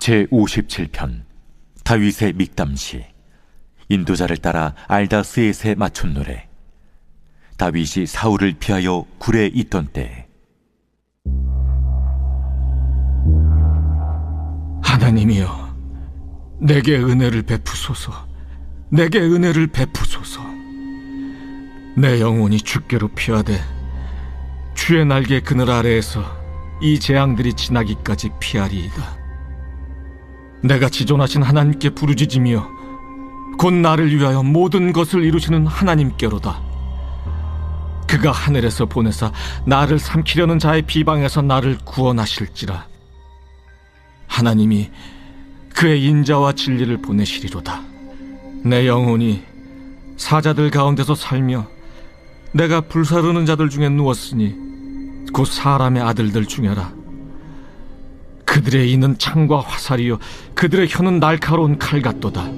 제57편 다윗의 믹담시. 인도자를 따라 알다스엣에 맞춘 노래. 다윗이 사울을 피하여 굴에 있던 때에. 하나님이여, 내게 은혜를 베푸소서. 내게 은혜를 베푸소서. 내 영혼이 주께로 피하되 주의 날개 그늘 아래에서 이 재앙들이 지나기까지 피하리이다. 내가 지존하신 하나님께 부르짖으며 곧 나를 위하여 모든 것을 이루시는 하나님께로다. 그가 하늘에서 보내사 나를 삼키려는 자의 비방에서 나를 구원하실지라. 하나님이 그의 인자와 진리를 보내시리로다. 내 영혼이 사자들 가운데서 살며 내가 불사르는 자들 중에 누웠으니 곧 사람의 아들들 중에라. 그들의 이는 창과 화살이요 그들의 혀는 날카로운 칼 같도다.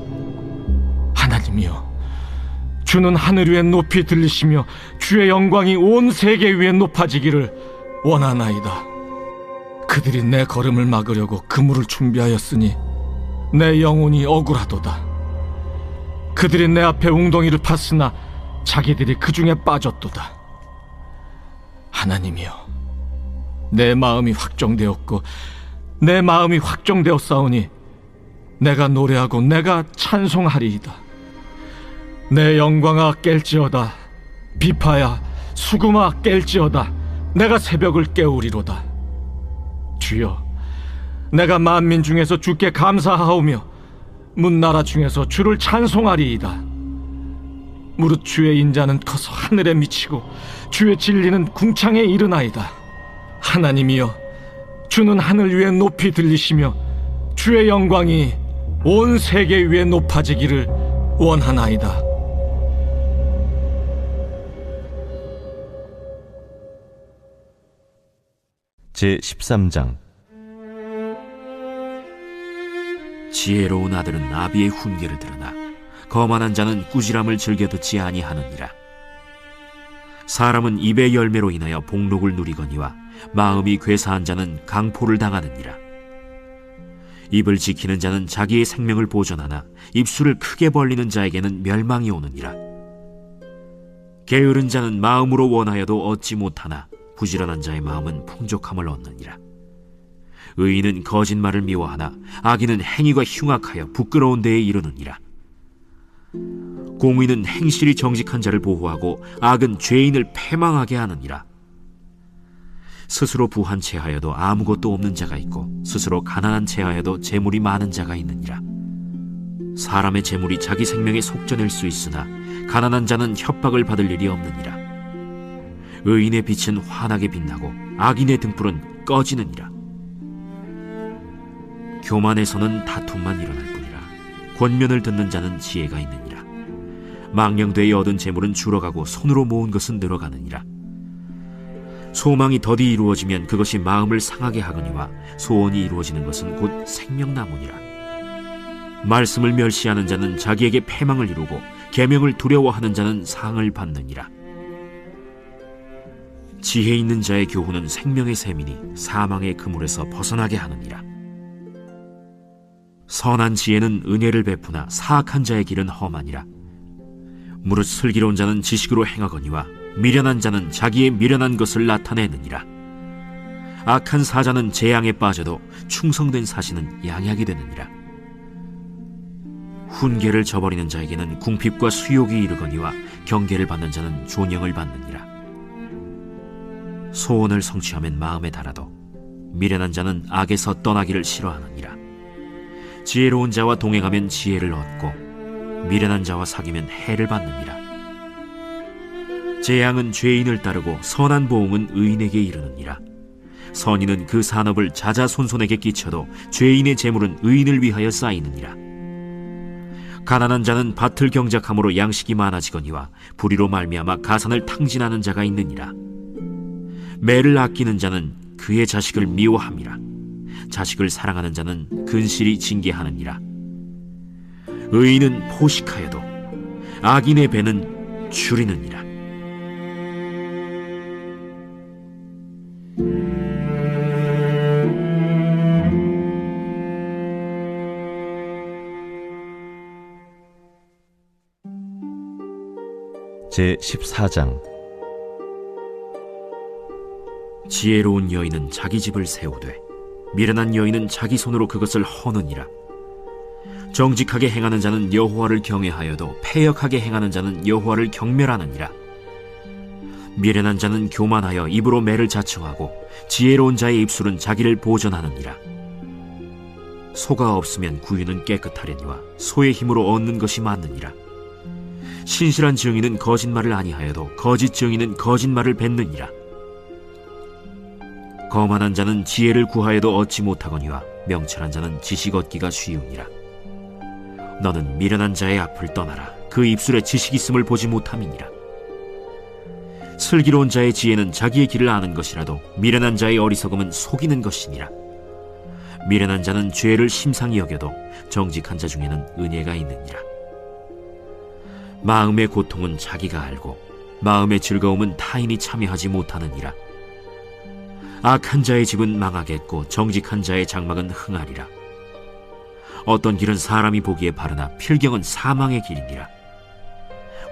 하나님이여, 주는 하늘 위에 높이 들리시며 주의 영광이 온 세계 위에 높아지기를 원하나이다. 그들이 내 걸음을 막으려고 그물을 준비하였으니 내 영혼이 억울하도다. 그들이 내 앞에 웅덩이를 팠으나 자기들이 그 중에 빠졌도다. 하나님이여, 내 마음이 확정되었고 내 마음이 확정되었사오니 내가 노래하고 내가 찬송하리이다. 내 영광아 깰지어다. 비파야 수금아 깰지어다. 내가 새벽을 깨우리로다. 주여, 내가 만민 중에서 주께 감사하오며 문나라 중에서 주를 찬송하리이다. 무릇 주의 인자는 커서 하늘에 미치고 주의 진리는 궁창에 이르나이다. 하나님이여, 주는 하늘 위에 높이 들리시며 주의 영광이 온 세계 위에 높아지기를 원하나이다. 제13장. 지혜로운 아들은 나비의 훈계를 들으나 거만한 자는 꾸지람을 즐겨 듣지 아니하느니라. 사람은 입의 열매로 인하여 복록을 누리거니와 마음이 괴사한 자는 강포를 당하느니라. 입을 지키는 자는 자기의 생명을 보존하나 입술을 크게 벌리는 자에게는 멸망이 오느니라. 게으른 자는 마음으로 원하여도 얻지 못하나 부지런한 자의 마음은 풍족함을 얻느니라. 의인은 거짓말을 미워하나 악인은 행위가 흉악하여 부끄러운 데에 이르느니라. 공의는 행실이 정직한 자를 보호하고 악은 죄인을 패망하게 하느니라. 스스로 부한 체하여도 아무것도 없는 자가 있고 스스로 가난한 체하여도 재물이 많은 자가 있느니라. 사람의 재물이 자기 생명에 속전일 수 있으나 가난한 자는 협박을 받을 일이 없느니라. 의인의 빛은 환하게 빛나고 악인의 등불은 꺼지느니라. 교만에서는 다툼만 일어날 뿐이라. 권면을 듣는 자는 지혜가 있느니라. 망령되이 얻은 재물은 줄어가고 손으로 모은 것은 늘어가느니라. 소망이 더디 이루어지면 그것이 마음을 상하게 하거니와 소원이 이루어지는 것은 곧 생명나무니라. 말씀을 멸시하는 자는 자기에게 패망을 이루고 계명을 두려워하는 자는 상을 받느니라. 지혜 있는 자의 교훈은 생명의 샘이니 사망의 그물에서 벗어나게 하느니라. 선한 지혜는 은혜를 베푸나 사악한 자의 길은 험하니라. 무릇 슬기로운 자는 지식으로 행하거니와 미련한 자는 자기의 미련한 것을 나타내느니라. 악한 사자는 재앙에 빠져도 충성된 사신은 양약이 되느니라. 훈계를 저버리는 자에게는 궁핍과 수욕이 이르거니와 경계를 받는 자는 존영을 받느니라. 소원을 성취하면 마음에 달아도 미련한 자는 악에서 떠나기를 싫어하느니라. 지혜로운 자와 동행하면 지혜를 얻고 미련한 자와 사귀면 해를 받느니라. 재앙은 죄인을 따르고 선한 보응은 의인에게 이르느니라. 선인은 그 산업을 자자손손에게 끼쳐도 죄인의 재물은 의인을 위하여 쌓이느니라. 가난한 자는 밭을 경작함으로 양식이 많아지거니와 불의로 말미암아 가산을 탕진하는 자가 있느니라. 매를 아끼는 자는 그의 자식을 미워함이라. 자식을 사랑하는 자는 근실이 징계하느니라. 의인은 포식하여도 악인의 배는 줄이느니라. 제14장 지혜로운 여인은 자기 집을 세우되 미련한 여인은 자기 손으로 그것을 허느니라. 정직하게 행하는 자는 여호와를 경외하여도 패역하게 행하는 자는 여호와를 경멸하느니라. 미련한 자는 교만하여 입으로 매를 자청하고 지혜로운 자의 입술은 자기를 보전하느니라. 소가 없으면 구유는 깨끗하려니와 소의 힘으로 얻는 것이 많느니라. 신실한 증인은 거짓말을 아니하여도 거짓 증인은 거짓말을 뱉느니라. 거만한 자는 지혜를 구하여도 얻지 못하거니와 명철한 자는 지식 얻기가 쉬우니라. 너는 미련한 자의 앞을 떠나라. 그 입술에 지식 있음을 보지 못함이니라. 슬기로운 자의 지혜는 자기의 길을 아는 것이라도 미련한 자의 어리석음은 속이는 것이니라. 미련한 자는 죄를 심상히 여겨도 정직한 자 중에는 은혜가 있느니라. 마음의 고통은 자기가 알고 마음의 즐거움은 타인이 참여하지 못하느니라. 악한 자의 집은 망하겠고 정직한 자의 장막은 흥하리라. 어떤 길은 사람이 보기에 바르나 필경은 사망의 길이니라.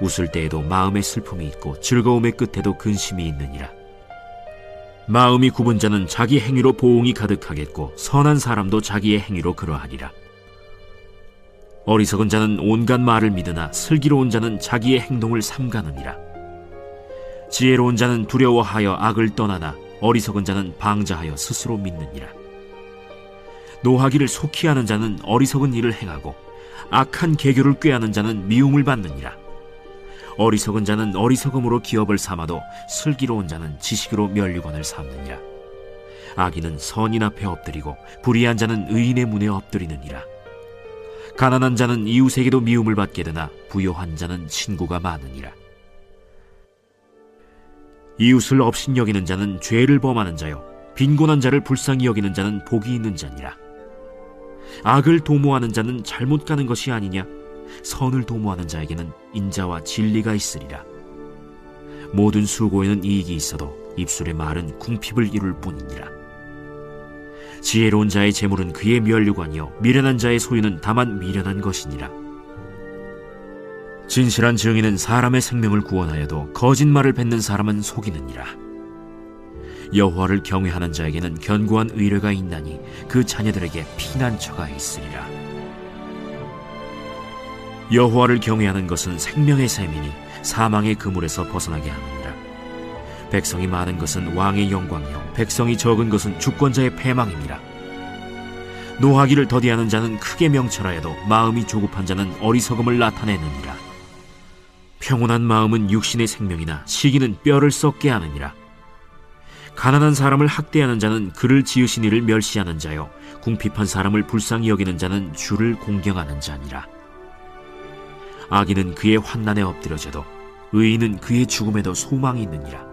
웃을 때에도 마음의 슬픔이 있고 즐거움의 끝에도 근심이 있느니라. 마음이 굽은 자는 자기 행위로 보응이 가득하겠고 선한 사람도 자기의 행위로 그러하리라. 어리석은 자는 온갖 말을 믿으나 슬기로운 자는 자기의 행동을 삼가느니라. 지혜로운 자는 두려워하여 악을 떠나나 어리석은 자는 방자하여 스스로 믿느니라. 노하기를 속히 하는 자는 어리석은 일을 행하고 악한 계교를 꾀하는 자는 미움을 받느니라. 어리석은 자는 어리석음으로 기업을 삼아도 슬기로운 자는 지식으로 면류관을 삼느니라. 악인은 선인 앞에 엎드리고 불의한 자는 의인의 문에 엎드리느니라. 가난한 자는 이웃에게도 미움을 받게 되나 부요한 자는 친구가 많으니라. 이웃을 업신여기는 자는 죄를 범하는 자요 빈곤한 자를 불쌍히 여기는 자는 복이 있는 자니라. 악을 도모하는 자는 잘못 가는 것이 아니냐? 선을 도모하는 자에게는 인자와 진리가 있으리라. 모든 수고에는 이익이 있어도 입술의 말은 궁핍을 이룰 뿐이니라. 지혜로운 자의 재물은 그의 면류관이요 미련한 자의 소유는 다만 미련한 것이니라. 진실한 증인은 사람의 생명을 구원하여도 거짓말을 뱉는 사람은 속이느니라. 여호와를 경외하는 자에게는 견고한 의뢰가 있나니 그 자녀들에게 피난처가 있으리라. 여호와를 경외하는 것은 생명의 샘이니 사망의 그물에서 벗어나게 하느니라. 백성이 많은 것은 왕의 영광이요 백성이 적은 것은 주권자의 패망이니라. 노하기를 더디하는 자는 크게 명철하여도 마음이 조급한 자는 어리석음을 나타내느니라. 평온한 마음은 육신의 생명이나 시기는 뼈를 썩게 하느니라. 가난한 사람을 학대하는 자는 그를 지으신 이를 멸시하는 자요 궁핍한 사람을 불쌍히 여기는 자는 주를 공경하는 자니라. 악인은 그의 환난에 엎드려져도 의인은 그의 죽음에도 소망이 있느니라.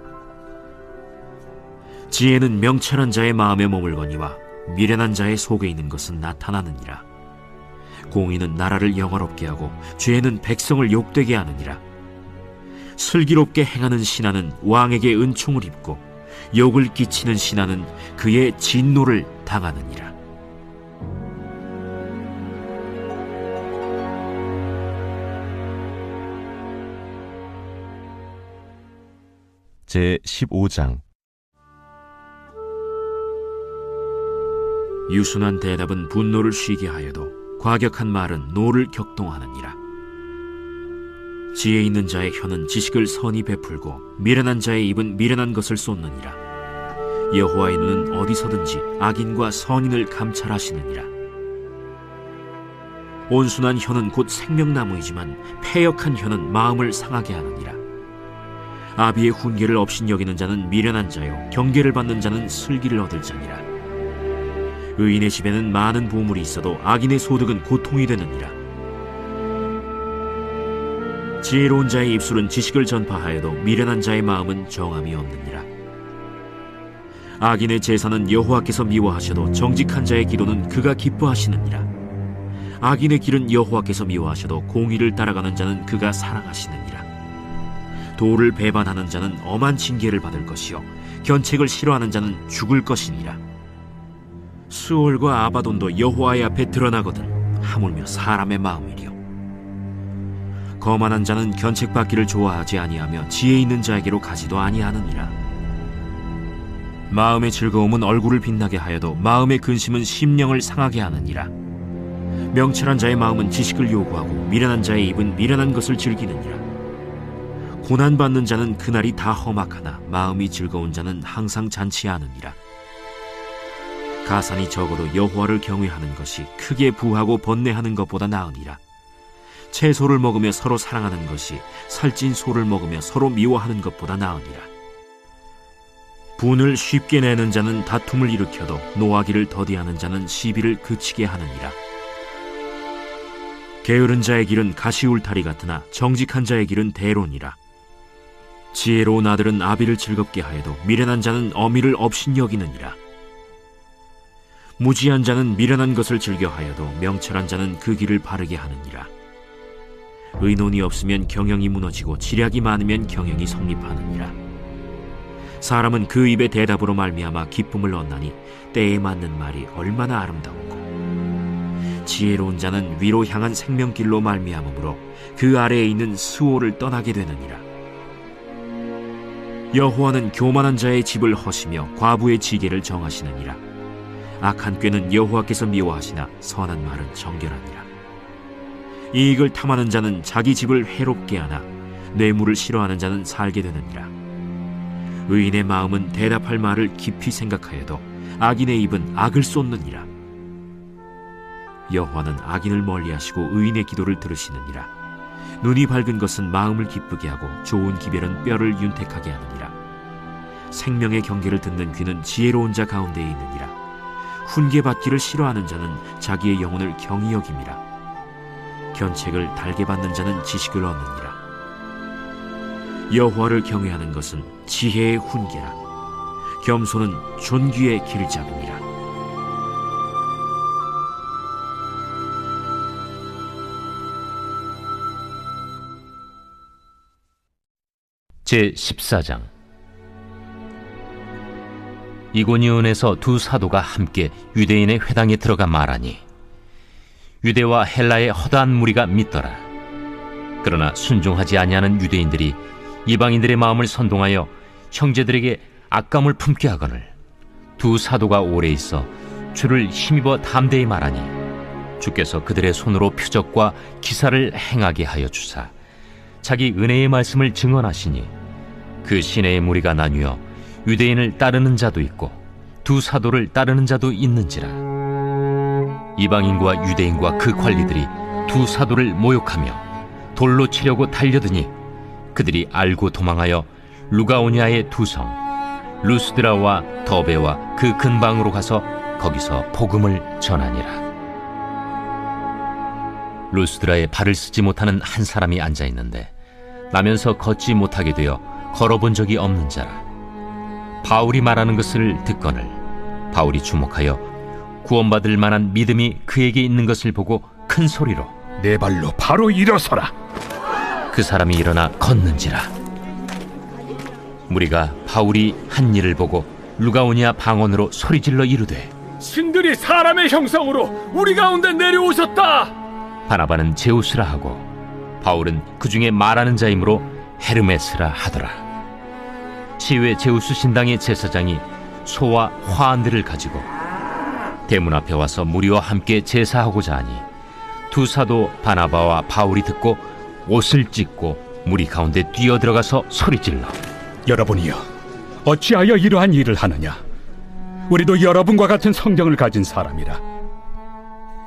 지혜는 명철한 자의 마음에 머물거니와 미련한 자의 속에 있는 것은 나타나느니라. 공의는 나라를 영화롭게 하고 죄는 백성을 욕되게 하느니라. 슬기롭게 행하는 신하는 왕에게 은총을 입고 욕을 끼치는 신하는 그의 진노를 당하느니라. 제15장 유순한 대답은 분노를 쉬게 하여도 과격한 말은 노를 격동하느니라. 지혜 있는 자의 혀는 지식을 선히 베풀고 미련한 자의 입은 미련한 것을 쏟느니라. 여호와의 눈은 어디서든지 악인과 선인을 감찰하시느니라. 온순한 혀는 곧 생명나무이지만 패역한 혀는 마음을 상하게 하느니라. 아비의 훈계를 업신여기는 자는 미련한 자요 경계를 받는 자는 슬기를 얻을 자니라. 의인의 집에는 많은 보물이 있어도 악인의 소득은 고통이 되느니라. 지혜로운 자의 입술은 지식을 전파하여도 미련한 자의 마음은 정함이 없느니라. 악인의 제사는 여호와께서 미워하셔도 정직한 자의 기도는 그가 기뻐하시느니라. 악인의 길은 여호와께서 미워하셔도 공의를 따라가는 자는 그가 사랑하시느니라. 도를 배반하는 자는 엄한 징계를 받을 것이요 견책을 싫어하는 자는 죽을 것이니라. 수올과 아바돈도 여호와의 앞에 드러나거든 하물며 사람의 마음이리요. 거만한 자는 견책받기를 좋아하지 아니하며 지혜 있는 자에게로 가지도 아니하느니라. 마음의 즐거움은 얼굴을 빛나게 하여도 마음의 근심은 심령을 상하게 하느니라. 명철한 자의 마음은 지식을 요구하고 미련한 자의 입은 미련한 것을 즐기느니라. 고난받는 자는 그날이 다 험악하나 마음이 즐거운 자는 항상 잔치하느니라. 가산이 적어도 여호와를 경외하는 것이 크게 부하고 번뇌하는 것보다 나으니라. 채소를 먹으며 서로 사랑하는 것이 살찐 소를 먹으며 서로 미워하는 것보다 나으니라. 분을 쉽게 내는 자는 다툼을 일으켜도 노하기를 더디하는 자는 시비를 그치게 하느니라. 게으른 자의 길은 가시울타리 같으나 정직한 자의 길은 대론이라. 지혜로운 아들은 아비를 즐겁게 하여도 미련한 자는 어미를 업신여기느니라. 무지한 자는 미련한 것을 즐겨하여도 명철한 자는 그 길을 바르게 하느니라. 의논이 없으면 경영이 무너지고 지략이 많으면 경영이 성립하느니라. 사람은 그 입의 대답으로 말미암아 기쁨을 얻나니 때에 맞는 말이 얼마나 아름다운고. 지혜로운 자는 위로 향한 생명길로 말미암으므로 그 아래에 있는 수호를 떠나게 되느니라. 여호와는 교만한 자의 집을 허시며 과부의 지게를 정하시느니라. 악한 꾀는 여호와께서 미워하시나 선한 말은 정결하니라. 이익을 탐하는 자는 자기 집을 해롭게 하나 뇌물을 싫어하는 자는 살게 되느니라. 의인의 마음은 대답할 말을 깊이 생각하여도 악인의 입은 악을 쏟느니라. 여호와는 악인을 멀리하시고 의인의 기도를 들으시느니라. 눈이 밝은 것은 마음을 기쁘게 하고 좋은 기별은 뼈를 윤택하게 하느니라. 생명의 경계를 듣는 귀는 지혜로운 자 가운데에 있느니라. 훈계받기를 싫어하는 자는 자기의 영혼을 경히 여김이라. 견책을 달게 받는 자는 지식을 얻느니라. 여호와를 경외하는 것은 지혜의 훈계라. 겸손은 존귀의 길잡이니라. 제14장. 이고니온에서 두 사도가 함께 유대인의 회당에 들어가 말하니 유대와 헬라의 허다한 무리가 믿더라. 그러나 순종하지 아니하는 유대인들이 이방인들의 마음을 선동하여 형제들에게 악감을 품게 하거늘 두 사도가 오래 있어 주를 힘입어 담대히 말하니 주께서 그들의 손으로 표적과 기사를 행하게 하여 주사 자기 은혜의 말씀을 증언하시니 그 시내의 무리가 나뉘어 유대인을 따르는 자도 있고 두 사도를 따르는 자도 있는지라. 이방인과 유대인과 그 관리들이 두 사도를 모욕하며 돌로 치려고 달려드니 그들이 알고 도망하여 루가오니아의 두 성 루스드라와 더베와 그 근방으로 가서 거기서 복음을 전하니라. 루스드라에 발을 쓰지 못하는 한 사람이 앉아 있는데 나면서 걷지 못하게 되어 걸어본 적이 없는 자라. 바울이 말하는 것을 듣거늘 바울이 주목하여 구원받을 만한 믿음이 그에게 있는 것을 보고 큰 소리로 내 발로 바로 일어서라. 그 사람이 일어나 걷는지라. 무리가 바울이 한 일을 보고 루가오니아 방언으로 소리질러 이르되 신들이 사람의 형상으로 우리 가운데 내려오셨다. 바나바는 제우스라 하고 바울은 그 중에 말하는 자이므로 헤르메스라 하더라. 시외 제우스 신당의 제사장이 소와 화환들을 가지고 대문 앞에 와서 무리와 함께 제사하고자 하니 두 사도 바나바와 바울이 듣고 옷을 찢고 무리 가운데 뛰어들어가서 소리질러 여러분이여, 어찌하여 이러한 일을 하느냐? 우리도 여러분과 같은 성경을 가진 사람이라.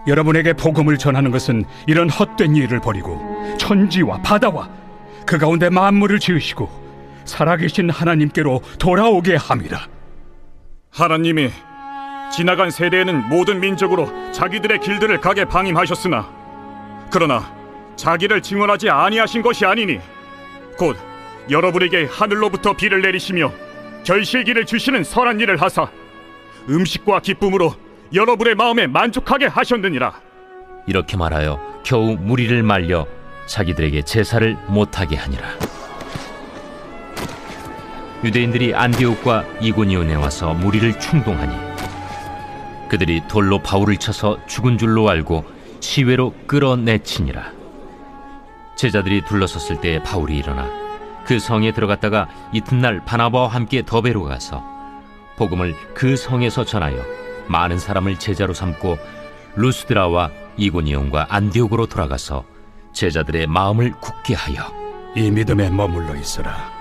여러분에게 복음을 전하는 것은 이런 헛된 일을 버리고 천지와 바다와 그 가운데 만물을 지으시고 살아계신 하나님께로 돌아오게 함이라. 하나님이 지나간 세대에는 모든 민족으로 자기들의 길들을 가게 방임하셨으나 그러나 자기를 증언하지 아니하신 것이 아니니 곧 여러분에게 하늘로부터 비를 내리시며 결실기를 주시는 선한 일을 하사 음식과 기쁨으로 여러분의 마음에 만족하게 하셨느니라. 이렇게 말하여 겨우 무리를 말려 자기들에게 제사를 못하게 하니라. 유대인들이 안디옥과 이고니온에 와서 무리를 충동하니 그들이 돌로 바울을 쳐서 죽은 줄로 알고 시외로 끌어내치니라. 제자들이 둘러섰을 때 바울이 일어나 그 성에 들어갔다가 이튿날 바나바와 함께 더베로 가서 복음을 그 성에서 전하여 많은 사람을 제자로 삼고 루스드라와 이고니온과 안디옥으로 돌아가서 제자들의 마음을 굳게 하여 이 믿음에 머물러 있으라.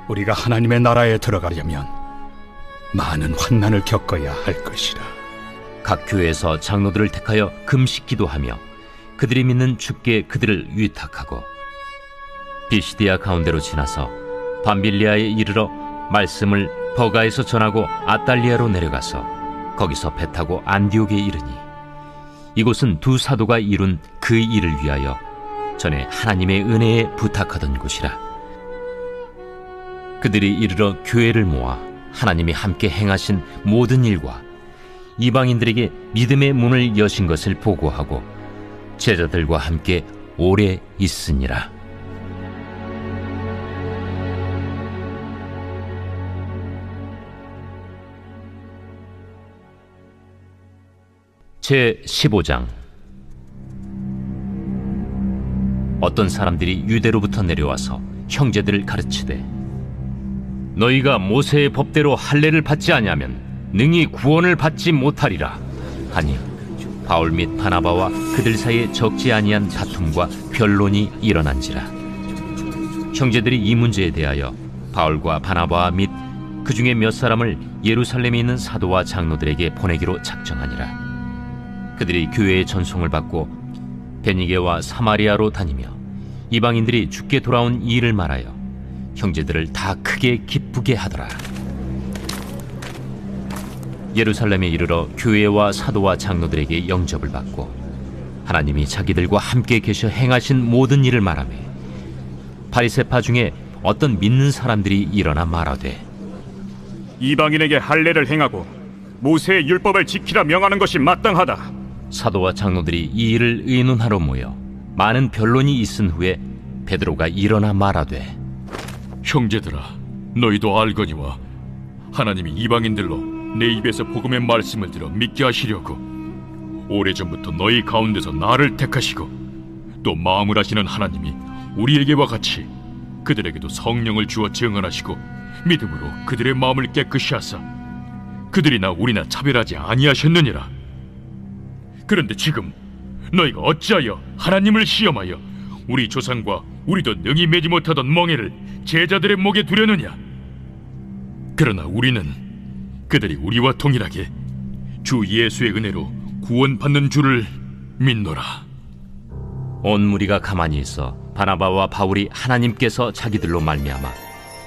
우리가 하나님의 나라에 들어가려면 많은 환난을 겪어야 할 것이라. 각 교회에서 장로들을 택하여 금식 기도하며 그들이 믿는 주께 그들을 위탁하고 비시디아 가운데로 지나서 밤빌리아에 이르러 말씀을 버가에서 전하고 아달리아로 내려가서 거기서 배 타고 안디옥에 이르니 이곳은 두 사도가 이룬 그 일을 위하여 전에 하나님의 은혜에 부탁하던 곳이라. 그들이 이르러 교회를 모아 하나님이 함께 행하신 모든 일과 이방인들에게 믿음의 문을 여신 것을 보고하고 제자들과 함께 오래 있으니라. 제15장. 어떤 사람들이 유대로부터 내려와서 형제들을 가르치되 너희가 모세의 법대로 할례를 받지 아니하면 능히 구원을 받지 못하리라 하니 바울 및 바나바와 그들 사이에 적지 아니한 다툼과 변론이 일어난지라. 형제들이 이 문제에 대하여 바울과 바나바 및 그 중에 몇 사람을 예루살렘에 있는 사도와 장로들에게 보내기로 작정하니라. 그들이 교회의 전송을 받고 베니게와 사마리아로 다니며 이방인들이 주께 돌아온 이 일을 말하여 형제들을 다 크게 기쁘게 하더라. 예루살렘에 이르러 교회와 사도와 장로들에게 영접을 받고 하나님이 자기들과 함께 계셔 행하신 모든 일을 말하며 바리새파 중에 어떤 믿는 사람들이 일어나 말하되 이방인에게 할례를 행하고 모세의 율법을 지키라 명하는 것이 마땅하다. 사도와 장로들이 이 일을 의논하러 모여 많은 변론이 있은 후에 베드로가 일어나 말하되 형제들아, 너희도 알거니와 하나님이 이방인들로 내 입에서 복음의 말씀을 들어 믿게 하시려고 오래전부터 너희 가운데서 나를 택하시고 또 마음을 하시는 하나님이 우리에게와 같이 그들에게도 성령을 주어 증언하시고 믿음으로 그들의 마음을 깨끗이 하사 그들이나 우리나 차별하지 아니하셨느니라. 그런데 지금 너희가 어찌하여 하나님을 시험하여 우리 조상과 우리도 능히 매지 못하던 멍에를 제자들의 목에 두려느냐? 그러나 우리는 그들이 우리와 동일하게 주 예수의 은혜로 구원받는 줄을 믿노라. 온 무리가 가만히 있어 바나바와 바울이 하나님께서 자기들로 말미암아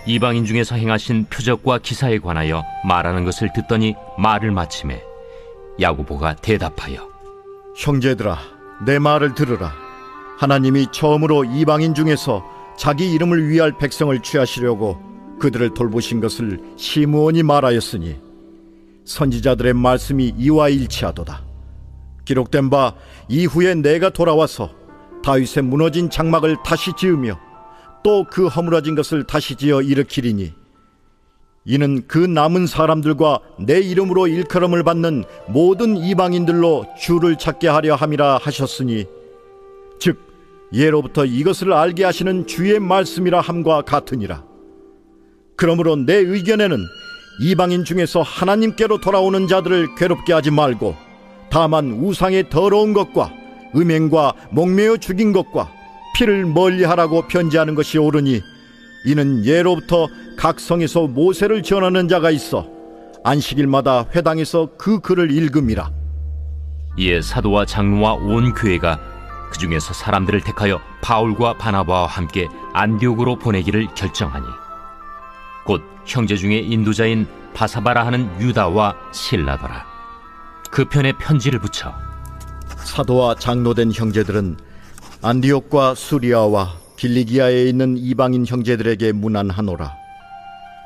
이방인 중에서 행하신 표적과 기사에 관하여 말하는 것을 듣더니 말을 마치매 야고보가 대답하여 형제들아, 내 말을 들으라. 하나님이 처음으로 이방인 중에서 자기 이름을 위할 백성을 취하시려고 그들을 돌보신 것을 시므온이 말하였으니 선지자들의 말씀이 이와 일치하도다. 기록된 바 이후에 내가 돌아와서 다윗의 무너진 장막을 다시 지으며 또 그 허물어진 것을 다시 지어 일으키리니 이는 그 남은 사람들과 내 이름으로 일컬음을 받는 모든 이방인들로 주를 찾게 하려 함이라 하셨으니 즉 예로부터 이것을 알게 하시는 주의 말씀이라 함과 같으니라. 그러므로 내 의견에는 이방인 중에서 하나님께로 돌아오는 자들을 괴롭게 하지 말고 다만 우상의 더러운 것과 음행과 목매어 죽인 것과 피를 멀리하라고 편지하는 것이 옳으니 이는 예로부터 각 성에서 모세를 전하는 자가 있어 안식일마다 회당에서 그 글을 읽음이라. 이에 사도와 장로와 온 교회가 그 중에서 사람들을 택하여 바울과 바나바와 함께 안디옥으로 보내기를 결정하니 곧 형제 중에 인도자인 바사바라 하는 유다와 실라더라. 그 편에 편지를 붙여 사도와 장로된 형제들은 안디옥과 수리아와 길리기아에 있는 이방인 형제들에게 문안하노라.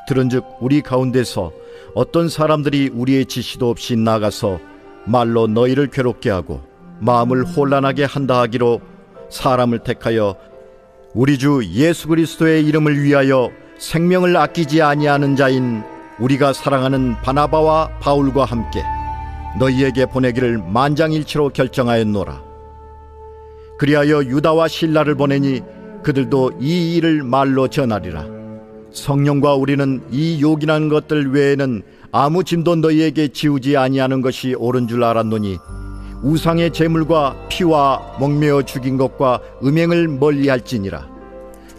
들은즉 우리 가운데서 어떤 사람들이 우리의 지시도 없이 나가서 말로 너희를 괴롭게 하고 마음을 혼란하게 한다 하기로 사람을 택하여 우리 주 예수 그리스도의 이름을 위하여 생명을 아끼지 아니하는 자인 우리가 사랑하는 바나바와 바울과 함께 너희에게 보내기를 만장일치로 결정하였노라. 그리하여 유다와 실라를 보내니 그들도 이 일을 말로 전하리라. 성령과 우리는 이 요긴한 것들 외에는 아무 짐도 너희에게 지우지 아니하는 것이 옳은 줄 알았노니 우상의 제물과 피와 목매어 죽인 것과 음행을 멀리할지니라.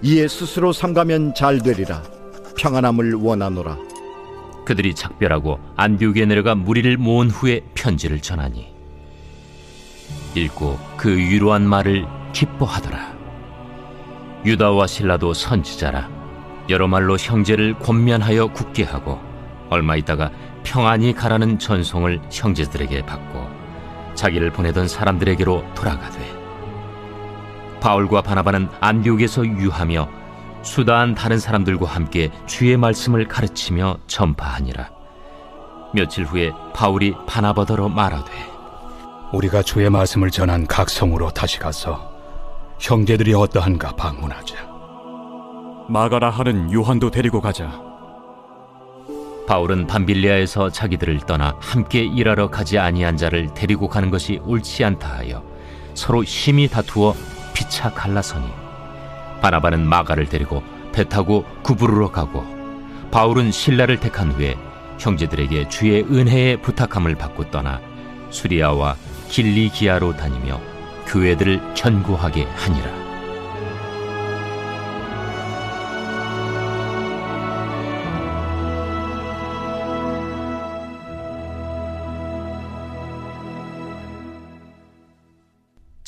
이에 스스로 삼가면 잘 되리라. 평안함을 원하노라. 그들이 작별하고 안디옥에 내려가 무리를 모은 후에 편지를 전하니 읽고 그 위로한 말을 기뻐하더라. 유다와 실라도 선지자라 여러 말로 형제를 권면하여 굳게 하고 얼마 있다가 평안히 가라는 전송을 형제들에게 받고 자기를 보내던 사람들에게로 돌아가되 바울과 바나바는 안디옥에서 유하며 수다한 다른 사람들과 함께 주의 말씀을 가르치며 전파하니라. 며칠 후에 바울이 바나바더러 말하되 우리가 주의 말씀을 전한 각 성으로 다시 가서 형제들이 어떠한가 방문하자. 마가라 하는 요한도 데리고 가자. 바울은 밤빌리아에서 자기들을 떠나 함께 일하러 가지 아니한 자를 데리고 가는 것이 옳지 않다 하여 서로 심히 다투어 피차 갈라서니 바나바는 마가를 데리고 배 타고 구부르러 가고 바울은 실라를 택한 후에 형제들에게 주의 은혜에 부탁함을 받고 떠나 수리아와 길리기아로 다니며 교회들을 견고하게 하니라.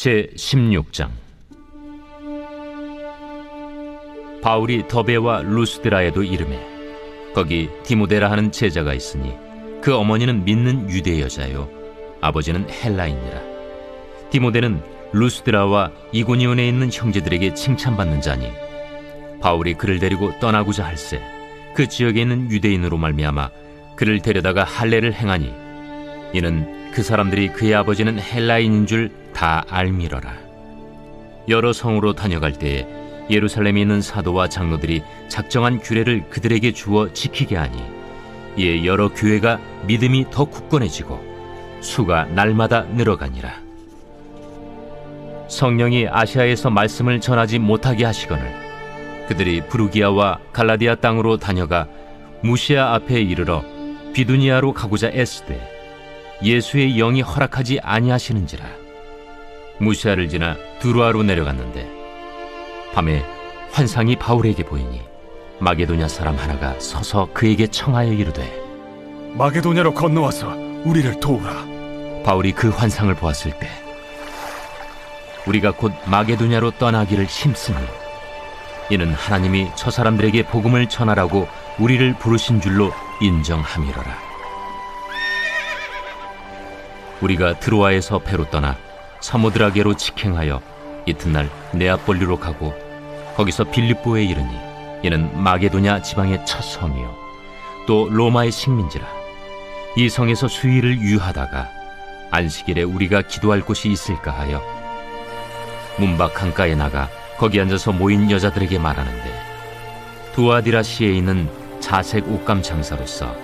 제16장. 바울이 더베와 루스드라에도 이르매 거기 디모데라 하는 제자가 있으니 그 어머니는 믿는 유대 여자요 아버지는 헬라인이라. 디모데는 루스드라와 이고니온에 있는 형제들에게 칭찬받는 자니 바울이 그를 데리고 떠나고자 할세 그 지역에 있는 유대인으로 말미암아 그를 데려다가 할례를 행하니 이는 그 사람들이 그의 아버지는 헬라인인 줄 다 알미러라. 여러 성으로 다녀갈 때에 예루살렘에 있는 사도와 장로들이 작정한 규례를 그들에게 주어 지키게 하니 이에 여러 교회가 믿음이 더 굳건해지고 수가 날마다 늘어가니라. 성령이 아시아에서 말씀을 전하지 못하게 하시거늘 그들이 부르기아와 갈라디아 땅으로 다녀가 무시아 앞에 이르러 비두니아로 가고자 애쓰되 예수의 영이 허락하지 아니하시는지라. 무시아를 지나 두루아로 내려갔는데 밤에 환상이 바울에게 보이니 마게도냐 사람 하나가 서서 그에게 청하여 이르되 마게도냐로 건너와서 우리를 도우라. 바울이 그 환상을 보았을 때 우리가 곧 마게도냐로 떠나기를 힘쓰니 이는 하나님이 저 사람들에게 복음을 전하라고 우리를 부르신 줄로 인정함이로라. 우리가 드로아에서 배로 떠나 사모드라게로 직행하여 이튿날 네아폴리로 가고 거기서 빌립보에 이르니 이는 마게도냐 지방의 첫 성이요 또 로마의 식민지라. 이 성에서 수일을 유하다가 안식일에 우리가 기도할 곳이 있을까 하여 문밖 강가에 나가 거기 앉아서 모인 여자들에게 말하는데 두아디라시에 있는 자색 옷감 장사로서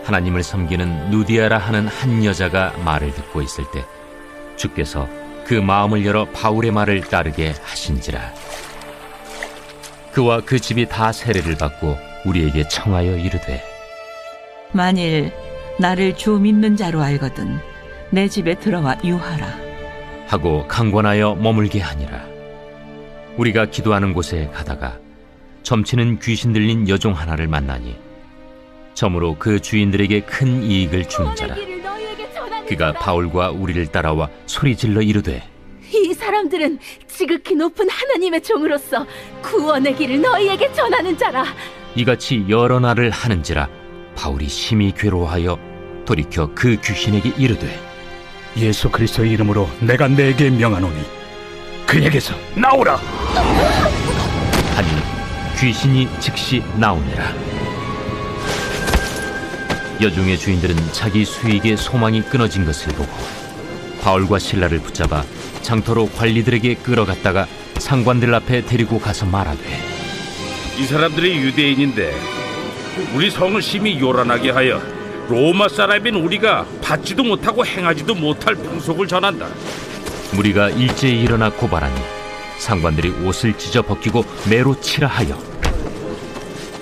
하나님을 섬기는 누디아라 하는 한 여자가 말을 듣고 있을 때 주께서 그 마음을 열어 바울의 말을 따르게 하신지라. 그와 그 집이 다 세례를 받고 우리에게 청하여 이르되 만일 나를 주 믿는 자로 알거든 내 집에 들어와 유하라 하고 강권하여 머물게 하니라. 우리가 기도하는 곳에 가다가 점치는 귀신 들린 여종 하나를 만나니 점으로 그 주인들에게 큰 이익을 주는 자라. 그가 바울과 우리를 따라와 소리질러 이르되 이 사람들은 지극히 높은 하나님의 종으로서 구원의 길을 너희에게 전하는 자라. 이같이 여러 날을 하는지라 바울이 심히 괴로워하여 돌이켜 그 귀신에게 이르되 예수 그리스도의 이름으로 내가 내게 명하노니 그에게서 나오라. 하니 귀신이 즉시 나오니라. 여종의 주인들은 자기 수익의 소망이 끊어진 것을 보고 바울과 실라를 붙잡아 장터로 관리들에게 끌어갔다가 상관들 앞에 데리고 가서 말하되 이 사람들이 유대인인데 우리 성을 심히 요란하게 하여 로마 사람인 우리가 받지도 못하고 행하지도 못할 풍속을 전한다. 무리가 일제히 일어나 고발하니 상관들이 옷을 찢어 벗기고 매로 치라 하여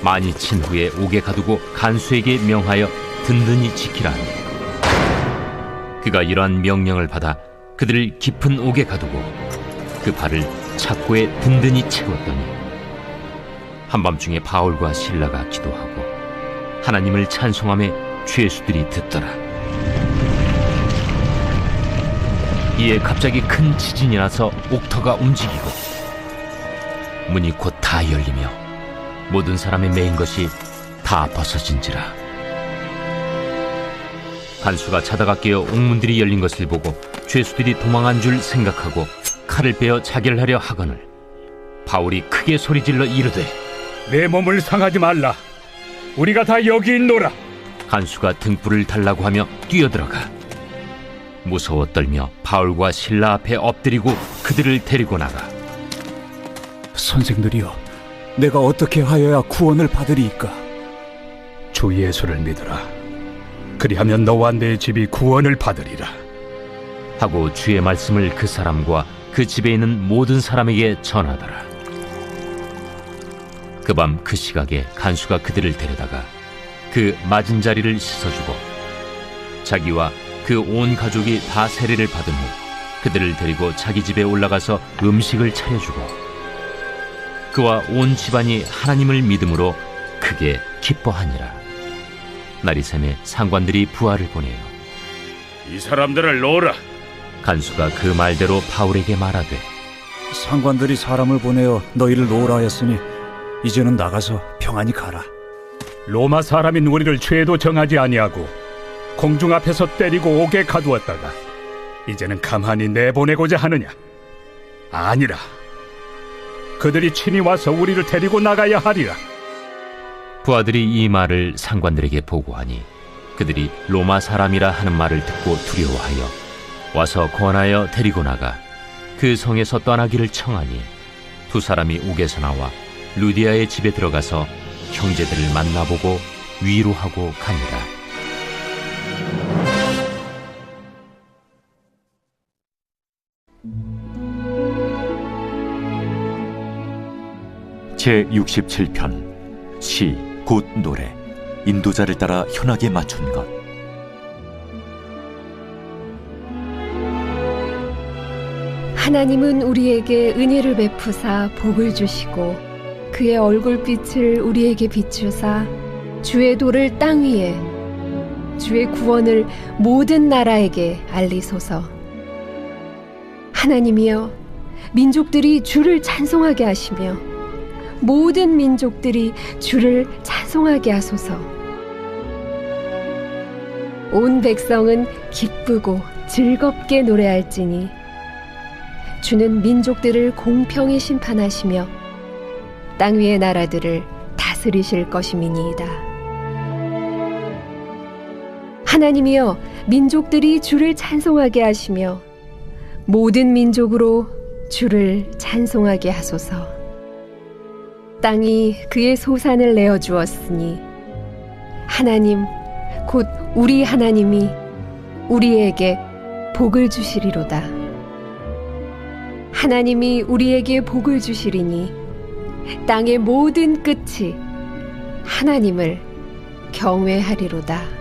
많이 친 후에 옥에 가두고 간수에게 명하여 든든히 지키라 하니 그가 이러한 명령을 받아 그들을 깊은 옥에 가두고 그 발을 착고에 든든히 채웠더니 한밤중에 바울과 실라가 기도하고 하나님을 찬송하며 죄수들이 듣더라. 이에 갑자기 큰 지진이 나서 옥터가 움직이고 문이 곧 다 열리며 모든 사람의 매인 것이 다 벗어진지라. 간수가 자다가 깨어 옥문들이 열린 것을 보고 죄수들이 도망한 줄 생각하고 칼을 빼어 자결하려 하거늘 바울이 크게 소리질러 이르되 내 몸을 상하지 말라. 우리가 다 여기 있노라. 간수가 등불을 달라고 하며 뛰어들어가 무서워 떨며 바울과 실라 앞에 엎드리고 그들을 데리고 나가 선생들이여, 내가 어떻게 하여야 구원을 받으리이까? 주 예수를 믿으라. 그리하면 너와 내 집이 구원을 받으리라. 하고 주의 말씀을 그 사람과 그 집에 있는 모든 사람에게 전하더라. 그 밤 그 시각에 간수가 그들을 데려다가 그 맞은 자리를 씻어주고 자기와 그 온 가족이 다 세례를 받은 후 그들을 데리고 자기 집에 올라가서 음식을 차려주고 그와 온 집안이 하나님을 믿음으로 크게 기뻐하니라. 날이 새매 상관들이 부하를 보내요. 이 사람들을 놓으라. 간수가 그 말대로 바울에게 말하되 상관들이 사람을 보내어 너희를 놓으라 하였으니 이제는 나가서 평안히 가라. 로마 사람인 우리를 죄도 정하지 아니하고 공중 앞에서 때리고 옥에 가두었다가 이제는 가만히 내보내고자 하느냐? 아니라 그들이 친히 와서 우리를 데리고 나가야 하리라. 부하들이 이 말을 상관들에게 보고하니 그들이 로마 사람이라 하는 말을 듣고 두려워하여 와서 권하여 데리고 나가 그 성에서 떠나기를 청하니 두 사람이 옥에서 나와 루디아의 집에 들어가서 형제들을 만나보고 위로하고 가니라. 제67편 시 곧 노래 인도자를 따라 현악에 맞춘 것. 하나님은 우리에게 은혜를 베푸사 복을 주시고 그의 얼굴빛을 우리에게 비추사 주의 도를 땅 위에 주의 구원을 모든 나라에게 알리소서. 하나님이여, 민족들이 주를 찬송하게 하시며 모든 민족들이 주를 찬송하게 하소서. 온 백성은 기쁘고 즐겁게 노래할지니 주는 민족들을 공평히 심판하시며 땅 위의 나라들을 다스리실 것임이니이다. 하나님이여, 민족들이 주를 찬송하게 하시며 모든 민족으로 주를 찬송하게 하소서. 땅이 그의 소산을 내어주었으니 하나님 곧 우리 하나님이 우리에게 복을 주시리로다. 하나님이 우리에게 복을 주시리니 땅의 모든 끝이 하나님을 경외하리로다.